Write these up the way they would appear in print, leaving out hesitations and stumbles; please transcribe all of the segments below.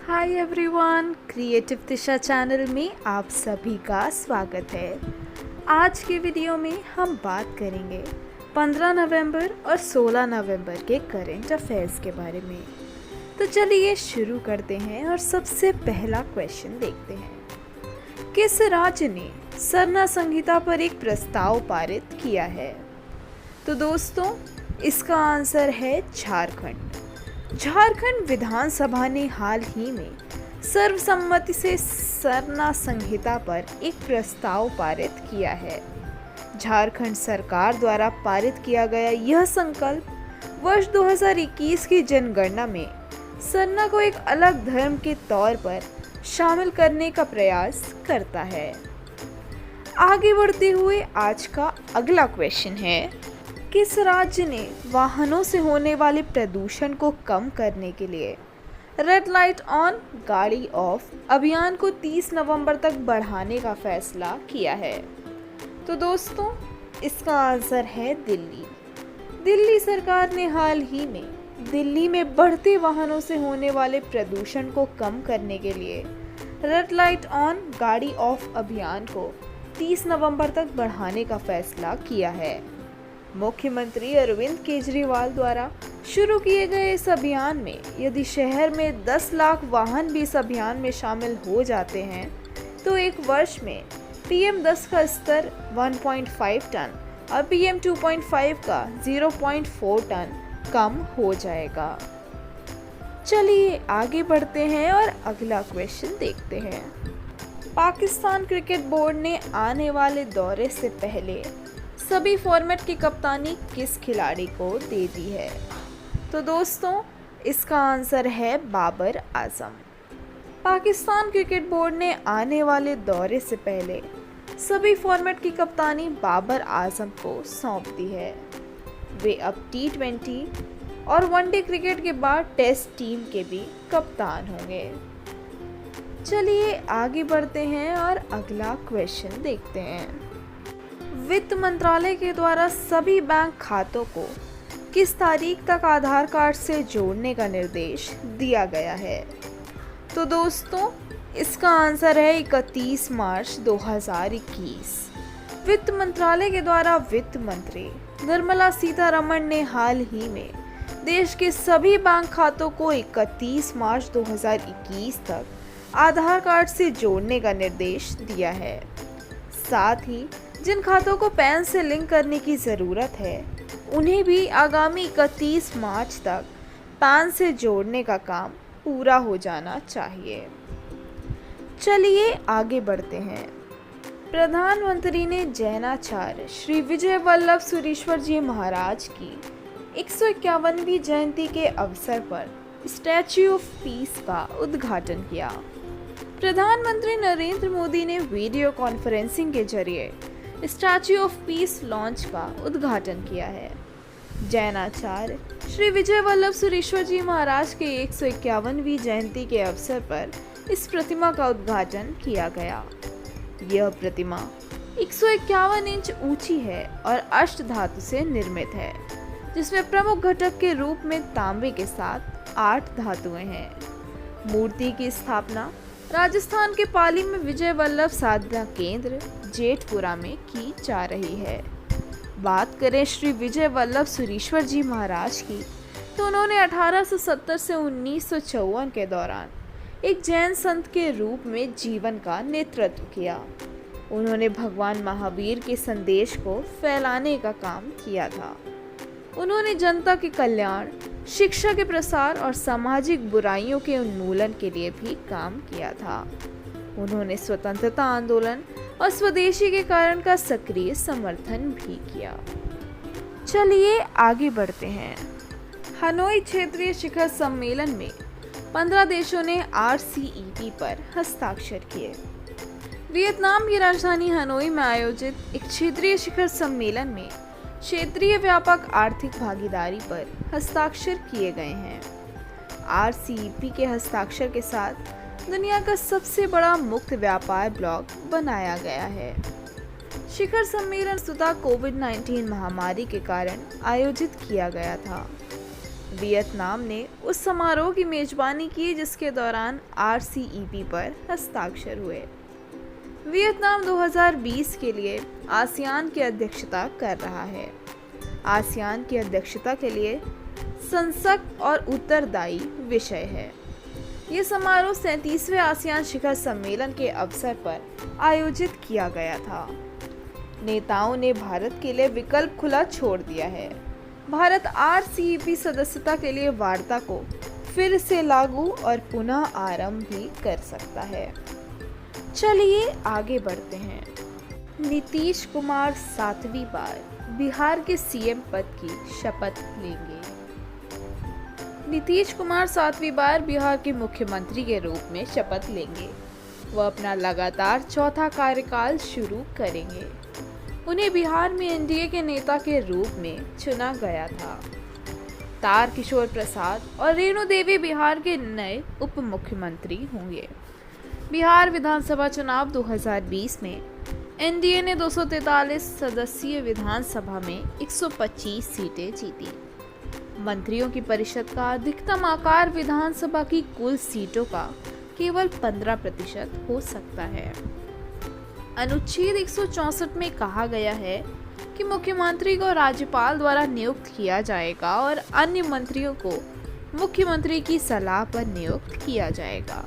Hi everyone, creative दिशा channel में आप सभी का स्वागत है। आज के वीडियो में हम बात करेंगे 15 नवंबर और 16 नवंबर के करंट अफेयर्स के बारे में। तो चलिए शुरू करते हैं और सबसे पहला क्वेश्चन देखते हैं। किस राज्य ने सरना संहिता पर एक प्रस्ताव पारित किया है? तो दोस्तों, इसका आंसर है झारखंड। झारखंड विधानसभा ने हाल ही में सर्वसम्मति से सरना संहिता पर एक प्रस्ताव पारित किया है। झारखंड सरकार द्वारा पारित किया गया यह संकल्प वर्ष 2021 की जनगणना में सरना को एक अलग धर्म के तौर पर शामिल करने का प्रयास करता है। आगे बढ़ते हुए आज का अगला क्वेश्चन है, किस राज्य ने वाहनों से होने वाले प्रदूषण को कम करने के लिए रेड लाइट ऑन गाड़ी ऑफ अभियान को 30 नवंबर तक बढ़ाने का फैसला किया है? तो दोस्तों, इसका आंसर है दिल्ली। दिल्ली सरकार ने हाल ही में दिल्ली में बढ़ते वाहनों से होने वाले प्रदूषण को कम करने के लिए रेड लाइट ऑन गाड़ी ऑफ अभियान को 30 नवंबर तक बढ़ाने का फैसला किया है। मुख्यमंत्री अरविंद केजरीवाल द्वारा शुरू किए गए इस अभियान में यदि शहर में 10 लाख वाहन भी इस अभियान में शामिल हो जाते हैं तो एक वर्ष में PM10 का स्तर 1.5 टन और PM2.5 का 0.4 टन कम हो जाएगा। चलिए आगे बढ़ते हैं और अगला क्वेश्चन देखते हैं। पाकिस्तान क्रिकेट बोर्ड ने आने वाले दौरे से पहले सभी फॉर्मेट की कप्तानी किस खिलाड़ी को दे दी है? तो दोस्तों, इसका आंसर है बाबर आजम। पाकिस्तान क्रिकेट बोर्ड ने आने वाले दौरे से पहले सभी फॉर्मेट की कप्तानी बाबर आजम को सौंप दी है। वे अब T20 और वनडे क्रिकेट के बाद टेस्ट टीम के भी कप्तान होंगे। चलिए आगे बढ़ते हैं और अगला क्वेश्चन देखते हैं। वित्त मंत्रालय के द्वारा सभी बैंक खातों को किस तारीख तक आधार कार्ड से जोड़ने का निर्देश दिया गया है? तो दोस्तों, इसका आंसर है 31 मार्च 2021। वित्त मंत्रालय के द्वारा वित्त मंत्री निर्मला सीतारमण ने हाल ही में देश के सभी बैंक खातों को 31 मार्च 2021 तक आधार कार्ड से जोड़ने का निर्देश दिया है। साथ ही जिन खातों को पैन से लिंक करने की ज़रूरत है उन्हें भी आगामी 31 मार्च तक पैन से जोड़ने का काम पूरा हो जाना चाहिए। चलिए आगे बढ़ते हैं। प्रधानमंत्री ने जैनाचार्य श्री विजय वल्लभ सुरीश्वर जी महाराज की 151वीं जयंती के अवसर पर स्टैच्यू ऑफ पीस का उद्घाटन किया। प्रधानमंत्री नरेंद्र मोदी ने वीडियो कॉन्फ्रेंसिंग के जरिए स्टैच्यू ऑफ पीस लॉन्च का उद्घाटन किया है। जैनाचार्य श्री विजय वल्लभ सुरीश्वर जी महाराज के 151वीं जयंती के अवसर पर इस प्रतिमा का उद्घाटन किया गया। यह प्रतिमा 151 इंच ऊंची है और अष्ट धातु से निर्मित है, जिसमें प्रमुख घटक के रूप में तांबे के साथ 8 धातुएं हैं। मूर्ति की स्थापना राजस्थान के पाली में विजय वल्लभ साधना केंद्र जेठपुरा में की जा रही है। बात करें श्री विजय वल्लभ सुरीश्वर जी महाराज की, तो उन्होंने 1870 से 1954 के दौरान एक जैन संत के रूप में जीवन का नेतृत्व किया। उन्होंने भगवान महावीर के संदेश को फैलाने का काम किया था। उन्होंने जनता के कल्याण, शिक्षा के प्रसार और सामाजिक बुराइयों के उन्मूलन के लिए भी काम किया था। उन्होंने स्वतंत्रता आंदोलन और स्वदेशी के कारण का सक्रिय समर्थन भी किया। चलिए आगे बढ़ते हैं। हनोई क्षेत्रीय शिखर सम्मेलन में 15 देशों ने RCEP पर हस्ताक्षर किए। वियतनाम की राजधानी हनोई में आयोजित एक क्षेत्रीय शिखर सम्मेलन में क्षेत्रीय व्यापक आर्थिक भागीदारी पर हस्ताक्षर किए गए हैं। RCEP के हस्ताक्षर के साथ दुनिया का सबसे बड़ा मुक्त व्यापार ब्लॉक बनाया गया है। शिखर सम्मेलन कोविड-19 महामारी के कारण आयोजित किया गया था। वियतनाम ने उस समारोह की मेजबानी की जिसके दौरान RCEP पर हस्ताक्षर हुए। वियतनाम 2020 के लिए आसियान की अध्यक्षता कर रहा है। आसियान की अध्यक्षता के लिए सशक्त और उत्तरदायी विषय है। ये समारोह 37वें आसियान शिखर सम्मेलन के अवसर पर आयोजित किया गया था। नेताओं ने भारत के लिए विकल्प खुला छोड़ दिया है। भारत RCEP सदस्यता के लिए वार्ता को फिर से लागू और पुनः आरंभ भी कर सकता है। चलिए आगे बढ़ते हैं। नीतीश कुमार 7वीं बार बिहार के CM पद की शपथ लेंगे। नीतीश कुमार 7वीं बार बिहार के मुख्यमंत्री के रूप में शपथ लेंगे। वह अपना लगातार चौथा कार्यकाल शुरू करेंगे। उन्हें बिहार में NDA के नेता के रूप में चुना गया था। तारकिशोर प्रसाद और रेणु देवी बिहार के नए उप मुख्यमंत्री होंगे। बिहार विधानसभा चुनाव 2020 में NDA ने 243 सदस्यीय विधानसभा में 125 सीटें जीती। मंत्रियों की परिषद का अधिकतम आकार विधानसभा की कुल सीटों का केवल 15% हो सकता है। अनुच्छेद 164 में कहा गया है कि मुख्यमंत्री को राज्यपाल द्वारा नियुक्त किया जाएगा और अन्य मंत्रियों को मुख्यमंत्री की सलाह पर नियुक्त किया जाएगा।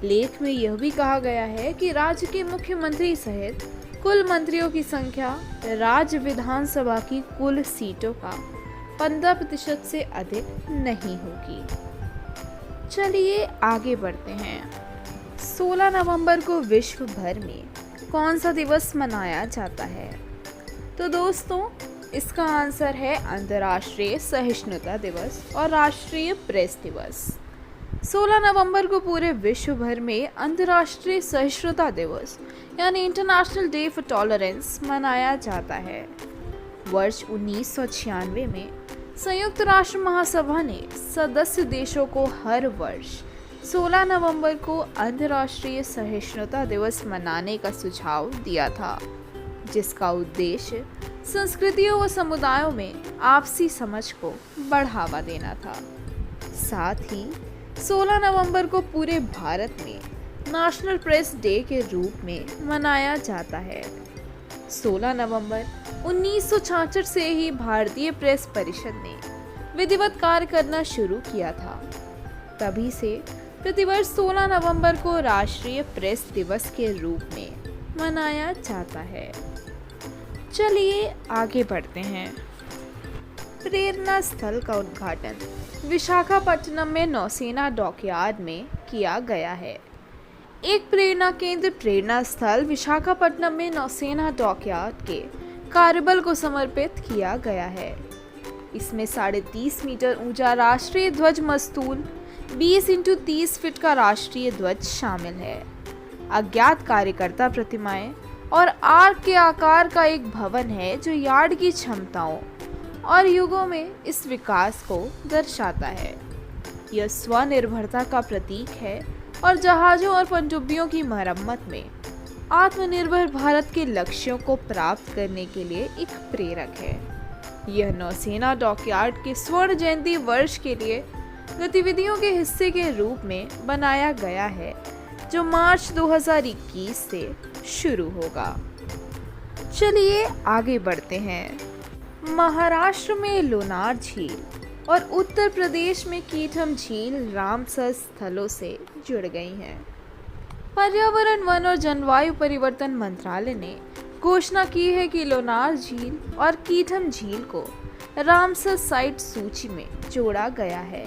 लेख में यह भी कहा गया है कि राज्य के मुख्यमंत्री सहित कुल मंत्रियों की संख्या राज्य विधानसभा की कुल सीटों का 15% से अधिक नहीं होगी। चलिए आगे बढ़ते हैं। 16 नवंबर को विश्व भर में कौन सा दिवस मनाया जाता है? तो दोस्तों, इसका आंसर है अंतर्राष्ट्रीय सहिष्णुता दिवस और राष्ट्रीय प्रेस दिवस। 16 नवंबर को पूरे विश्व भर में अंतर्राष्ट्रीय सहिष्णुता दिवस यानी इंटरनेशनल डे फॉर टॉलरेंस मनाया जाता है। वर्ष 1996 में संयुक्त राष्ट्र महासभा ने सदस्य देशों को हर वर्ष 16 नवंबर को अंतर्राष्ट्रीय सहिष्णुता दिवस मनाने का सुझाव दिया था, जिसका उद्देश्य संस्कृतियों व समुदायों में आपसी समझ को बढ़ावा देना था। साथ ही 16 नवंबर को पूरे भारत में नेशनल प्रेस डे के रूप में मनाया जाता है। 16 नवंबर 1966 से ही भारतीय प्रेस परिषद ने विधिवत कार्य करना शुरू किया था। तभी से प्रतिवर्ष 16 नवंबर को राष्ट्रीय प्रेस दिवस के रूप में मनाया जाता है। चलिए आगे बढ़ते हैं। प्रेरणा स्थल का उद्घाटन विशाखापट्टनम में नौसेना डॉकयार्ड में किया गया है। एक प्रेरणा केंद्र प्रेरणा स्थल विशाखापट्टनम में नौसेना डॉकयार्ड के कार्यबल को समर्पित किया गया है। इसमें 30.5 मीटर ऊंचा राष्ट्रीय ध्वज मस्तूल, 20 × 30 फीट का राष्ट्रीय ध्वज शामिल है। अज्ञात कार्यकर्ता प्रतिमाएं और आर्क के आकार का एक भवन है जो यार्ड की क्षमताओं और युगों में इस विकास को दर्शाता है। यह स्वनिर्भरता का प्रतीक है और जहाज़ों और पनडुब्बियों की मरम्मत में आत्मनिर्भर भारत के लक्ष्यों को प्राप्त करने के लिए एक प्रेरक है। यह नौसेना डॉकयार्ड के स्वर्ण जयंती वर्ष के लिए गतिविधियों के हिस्से के रूप में बनाया गया है, जो मार्च 2021 से शुरू होगा। चलिए आगे बढ़ते हैं। महाराष्ट्र में लोनार झील और उत्तर प्रदेश में कीठम झील रामसर स्थलों से जुड़ गई हैं। पर्यावरण, वन और जलवायु परिवर्तन मंत्रालय ने घोषणा की है कि लोनार झील और कीठम झील को रामसर साइट सूची में जोड़ा गया है।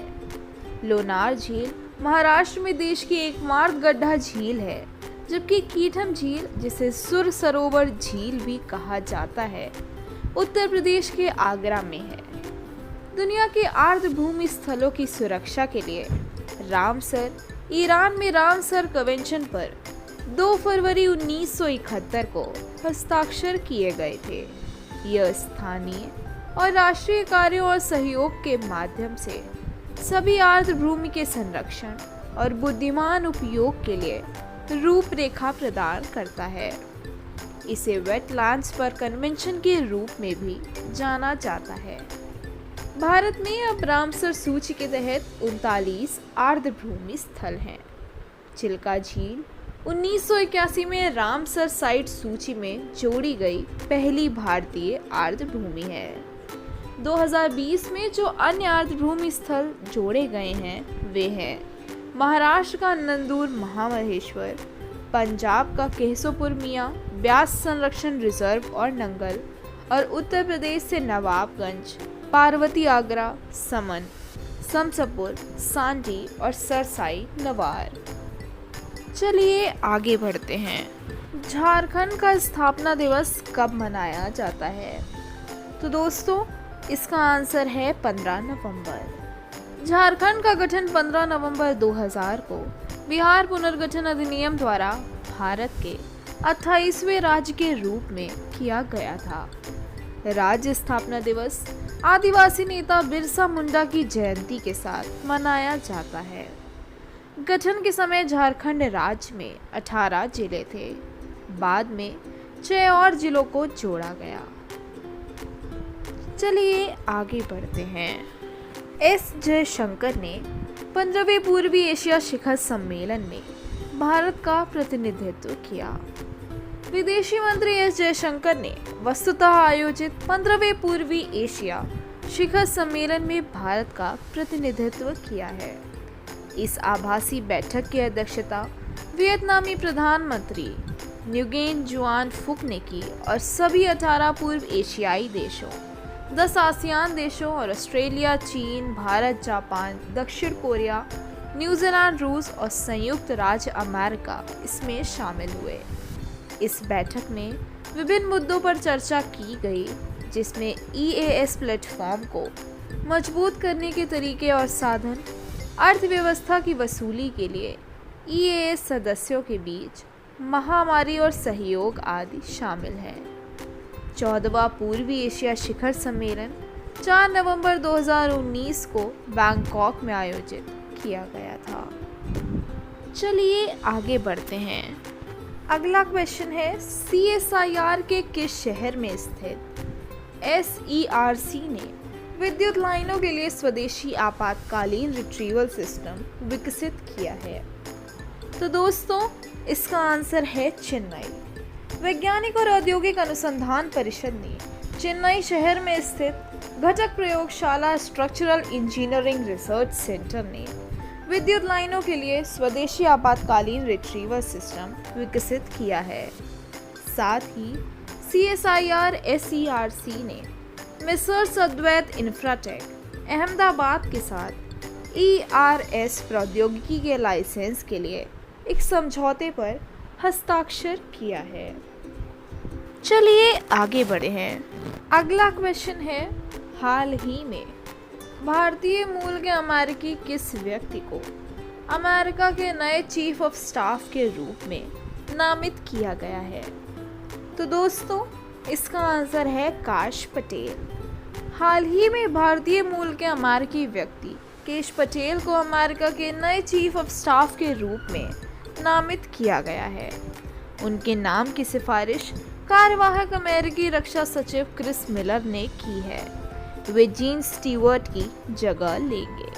लोनार झील महाराष्ट्र में देश की एकमात्र गड्ढा झील है, जबकि कीठम झील, जिसे सुर सरोवर झील भी कहा जाता है, उत्तर प्रदेश के आगरा में है। दुनिया के आर्द्रभूमि स्थलों की सुरक्षा के लिए रामसर ईरान में रामसर कन्वेंशन पर 2 फरवरी 1971 को हस्ताक्षर किए गए थे। यह स्थानीय और राष्ट्रीय कार्यों और सहयोग के माध्यम से सभी आर्द्रभूमि के संरक्षण और बुद्धिमान उपयोग के लिए रूपरेखा प्रदान करता है। इसे वेटलैंड्स पर कन्वेंशन के रूप में भी जाना जाता है। भारत में अब रामसर सूची के तहत 39 आर्द्रभूमि स्थल हैं। चिल्का झील 1981 में रामसर साइट सूची में जोड़ी गई पहली भारतीय आर्द्रभूमि है। 2020 में जो अन्य आर्द्रभूमि स्थल जोड़े गए हैं वे हैं महाराष्ट्र का नंदूर महामहेश्वर, पंजाब का केशोपुर मियाँ, ब्यास संरक्षण रिजर्व और नंगल, और उत्तर प्रदेश से नवाबगंज, पार्वती आगरा, समन, समसपुर, सांडी और सरसाई नवार। चलिए आगे बढ़ते हैं। झारखंड का स्थापना दिवस कब मनाया जाता है? तो दोस्तों इसका आंसर है 15 नवंबर। झारखंड का गठन 15 नवंबर 2000 को बिहार पुनर्गठन अधिनियम द्वारा भारत के 28वें राज्य के रूप में किया गया था। राज्य स्थापना दिवस आदिवासी नेता बिरसा मुंडा की जयंती के साथ मनाया जाता है। गठन के समय झारखंड राज्य में 18 जिले थे। बाद में 6 और जिलों को जोड़ा गया। चलिए आगे बढ़ते हैं। एस जयशंकर ने 15वें पूर्वी एशिया शिखर सम्मेलन में भारत का प्रतिनिधित्व किया। विदेशी मंत्री एस जयशंकर ने वस्तुतः आयोजित 15वें पूर्वी एशिया शिखर सम्मेलन में भारत का प्रतिनिधित्व किया है। इस आभासी बैठक की अध्यक्षता वियतनामी प्रधानमंत्री न्युगेन जुआन फुक ने की और सभी 18 पूर्व एशियाई देशों, 10 आसियान देशों और ऑस्ट्रेलिया, चीन, भारत, जापान, दक्षिण कोरिया, न्यूजीलैंड, रूस और संयुक्त राज्य अमेरिका इसमें शामिल हुए। इस बैठक में विभिन्न मुद्दों पर चर्चा की गई, जिसमें EAS प्लेटफॉर्म को मजबूत करने के तरीके और साधन, अर्थव्यवस्था की वसूली के लिए EAS सदस्यों के बीच महामारी और सहयोग आदि शामिल हैं। 14वां पूर्वी एशिया शिखर सम्मेलन 4 नवंबर 2019 को बैंकॉक में आयोजित किया गया था। चलिए आगे बढ़ते हैं। अगला क्वेश्चन है, CSIR के किस शहर में स्थित SERC ने विद्युत लाइनों के लिए स्वदेशी आपातकालीन रिट्रीवल सिस्टम विकसित किया है? तो दोस्तों इसका आंसर है चेन्नई। वैज्ञानिक और औद्योगिक अनुसंधान परिषद ने चेन्नई शहर में स्थित घटक प्रयोगशाला स्ट्रक्चरल इंजीनियरिंग रिसर्च सेंटर ने विद्युत लाइनों के लिए स्वदेशी आपातकालीन रिट्रीवल सिस्टम विकसित किया है। साथ ही CSIR SERC ने मेसर्स अद्वैत इंफ्राटेक अहमदाबाद के साथ ERS प्रौद्योगिकी के लाइसेंस के लिए एक समझौते पर हस्ताक्षर किया है। चलिए आगे बढ़े हैं। अगला क्वेश्चन है, हाल ही में भारतीय मूल के अमेरिकी किस व्यक्ति को अमेरिका के नए चीफ ऑफ स्टाफ के रूप में नामित किया गया है? तो दोस्तों इसका आंसर है काश पटेल। हाल ही में भारतीय मूल के अमेरिकी व्यक्ति केश पटेल को अमेरिका के नए चीफ ऑफ स्टाफ के रूप में नामित किया गया है। उनके नाम की सिफारिश कार्यवाहक अमेरिकी रक्षा सचिव क्रिस मिलर ने की है। वे जीन स्टीवर्ट की जगह लेंगे।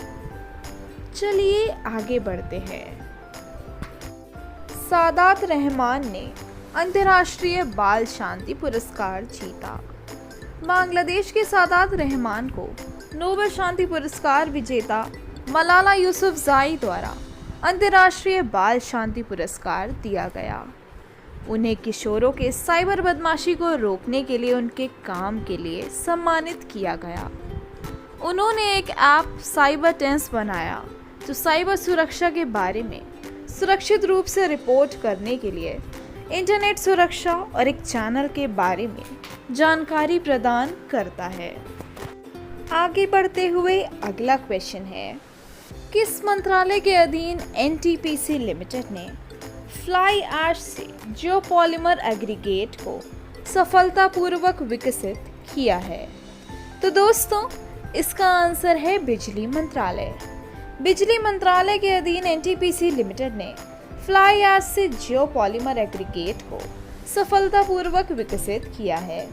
चलिए आगे बढ़ते हैं। सादात रहमान ने अंतर्राष्ट्रीय बाल शांति पुरस्कार जीता। बांग्लादेश के सादात रहमान को नोबेल शांति पुरस्कार विजेता मलाला यूसुफजाई द्वारा अंतर्राष्ट्रीय बाल शांति पुरस्कार दिया गया। उन्हें किशोरों के साइबर बदमाशी को रोकने के लिए उनके काम के लिए सम्मानित किया गया। उन्होंने एक ऐप साइबर टेंस बनाया जो साइबर सुरक्षा के बारे में सुरक्षित रूप से रिपोर्ट करने के लिए इंटरनेट सुरक्षा और एक चैनल के बारे में जानकारी प्रदान करता है। आगे बढ़ते हुए अगला क्वेश्चन है, किस मंत्रालय के अधीन NTPC लिमिटेड ने फ्लाई ऐश से जियोपॉलीमर एग्रीगेट को सफलतापूर्वक विकसित किया है? तो दोस्तों इसका आंसर है बिजली मंत्रालय। बिजली मंत्रालय के अधीन NTPC लिमिटेड ने फ्लाई ऐश से जियोपॉलीमर एग्रीगेट को सफलतापूर्वक विकसित किया है।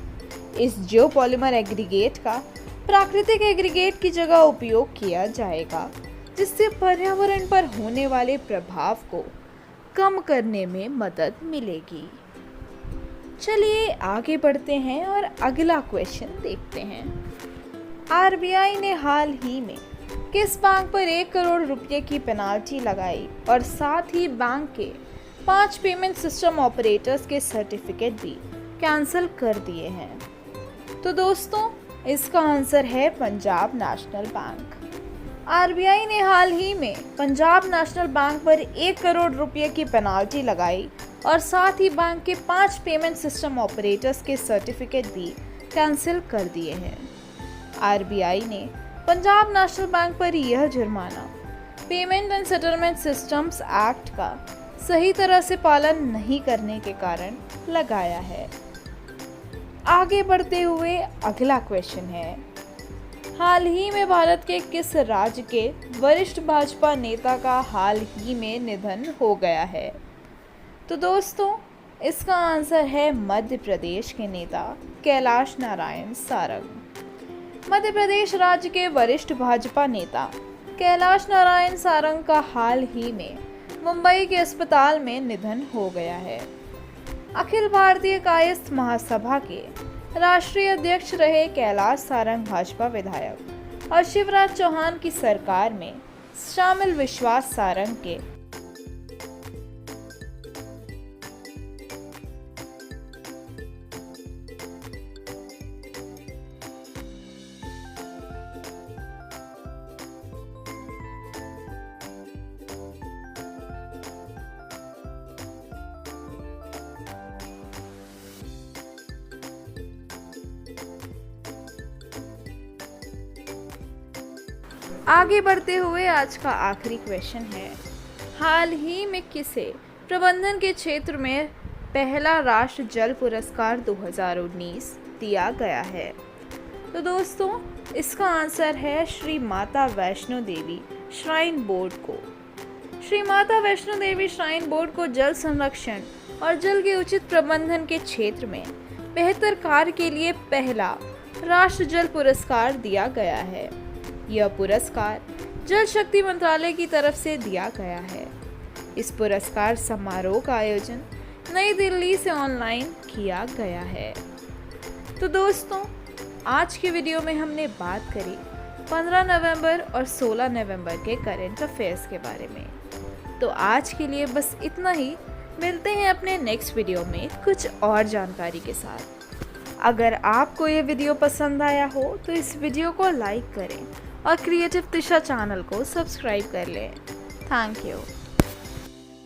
इस जियोपॉलीमर एग्रीगेट का प्राकृतिक एग्रीगेट की जगह उपयोग किया जाएगा, जिससे पर्यावरण पर होने वाले प्रभाव को कम करने में मदद मिलेगी। चलिए आगे बढ़ते हैं और अगला क्वेश्चन देखते हैं। आरबीआई ने हाल ही में किस बैंक पर 1 करोड़ रुपए की पेनाल्टी लगाई और साथ ही बैंक के 5 पेमेंट सिस्टम ऑपरेटर्स के सर्टिफिकेट भी कैंसिल कर दिए हैं? तो दोस्तों, इसका आंसर है पंजाब नेशनल बैंक। आरबीआई ने हाल ही में पंजाब नेशनल बैंक पर 1 करोड़ रुपए की पेनाल्टी लगाई और साथ ही बैंक के 5 पेमेंट सिस्टम ऑपरेटर्स के सर्टिफिकेट भी कैंसिल कर दिए हैं। आरबीआई ने पंजाब नेशनल बैंक पर यह जुर्माना payment and settlement systems act का सही तरह से पालन नहीं करने के कारण लगाया है। आगे बढ़ते हुए अगला क्वेश्चन है, हाल ही में भारत के किस राज्य के वरिष्ठ भाजपा नेता का हाल ही में निधन हो गया है? तो दोस्तों, इसका आंसर है मध्य प्रदेश के नेता कैलाश नारायण सारंग। मध्य प्रदेश राज्य के वरिष्ठ भाजपा नेता कैलाश नारायण सारंग का हाल ही में मुंबई के अस्पताल में निधन हो गया है। अखिल भारतीय कायस्थ महासभा के राष्ट्रीय अध्यक्ष रहे कैलाश सारंग भाजपा विधायक और शिवराज चौहान की सरकार में शामिल विश्वास सारंग के आगे बढ़ते हुए आज का आखिरी क्वेश्चन है, हाल ही में किसे प्रबंधन के क्षेत्र में पहला राष्ट्र जल पुरस्कार 2019 दिया गया है? तो दोस्तों, इसका आंसर है श्री माता वैष्णो देवी श्राइन बोर्ड को। श्री माता वैष्णो देवी श्राइन बोर्ड को जल संरक्षण और जल के उचित प्रबंधन के क्षेत्र में बेहतर कार्य के लिए पहला राष्ट्र जल पुरस्कार दिया गया है। यह पुरस्कार जल शक्ति मंत्रालय की तरफ से दिया गया है। इस पुरस्कार समारोह का आयोजन नई दिल्ली से ऑनलाइन किया गया है। तो दोस्तों, आज के वीडियो में हमने बात करी 15 नवंबर और 16 नवंबर के करंट अफेयर्स के बारे में। तो आज के लिए बस इतना ही। मिलते हैं अपने नेक्स्ट वीडियो में कुछ और जानकारी के साथ। अगर आपको ये वीडियो पसंद आया हो तो इस वीडियो को लाइक करें और क्रिएटिव दिशा चैनल को सब्सक्राइब कर लें। Thank you.